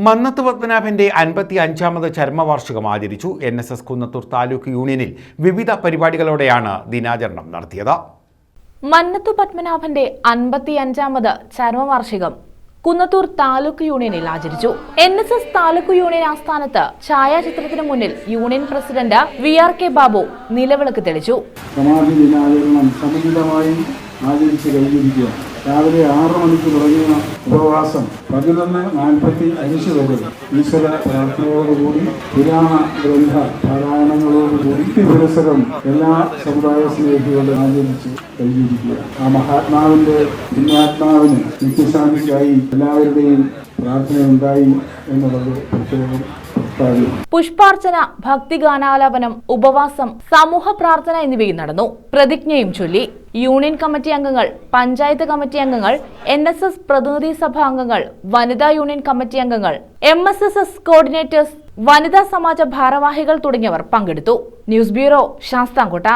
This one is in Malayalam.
മന്നത്ത് പത്മനാഭന്റെ 55ാമത് ചരമവാർഷികം ആചരിച്ചു. NSS കുന്നത്തൂർ താലൂക്ക് യൂണിയനിൽ വിവിധ പരിപാടികളോടെയാണ് ദിനാചരണം നടത്തിയത്. മന്നത്ത് പത്മനാഭന്റെ 55ാമത് ചരമവാർഷികം കുന്നത്തൂർ താലൂക്ക് യൂണിയനിൽ ആചരിച്ചു. NSS താലൂക്ക് യൂണിയൻ ആസ്ഥാനത്ത് ഛായാചിത്രത്തിന് മുന്നിൽ യൂണിയൻ പ്രസിഡന്റ് VRK ബാബു നിലവിളക്ക് തെളിച്ചു. സമാധി ദിനാചരണം സമുചിതമായി ആചരിച്ചു കഴിഞ്ഞിരിക്കുക. രാവിലെ 6 മണിക്ക് തുടങ്ങിയ ഉപവാസം 11:45 വരെ ഈശ്വര പ്രാർത്ഥനയോടുകൂടി പുരാണ ഗ്രന്ഥ പാരായണങ്ങളോടുകൂടി പുരസ്സരം എല്ലാ സമുദായ സ്നേഹികളും ആചരിച്ച് കഴിഞ്ഞിരിക്കുക. ആ മഹാത്മാവിന്റെ പുണ്യാത്മാവിന് നിത്യശാന്തിക്കായി എല്ലാവരുടെയും പ്രാർത്ഥനയുണ്ടായി എന്നുള്ളത് പ്രത്യേകം. പുഷ്പാർച്ചന, ഭക്തിഗാനാലാപനം, ഉപവാസം, സമൂഹ പ്രാർത്ഥന എന്നിവയും നടന്നു. പ്രതിജ്ഞയും ചൊല്ലി. യൂണിയൻ കമ്മിറ്റി അംഗങ്ങൾ, പഞ്ചായത്ത് കമ്മിറ്റി അംഗങ്ങൾ, NSS പ്രതിനിധി സഭാ അംഗങ്ങൾ, വനിതാ യൂണിയൻ കമ്മിറ്റി അംഗങ്ങൾ, MSSS കോർഡിനേറ്റേഴ്സ്, വനിതാ സമാജ ഭാരവാഹികൾ തുടങ്ങിയവർ പങ്കെടുത്തു. News bureau, Sasthamkotta.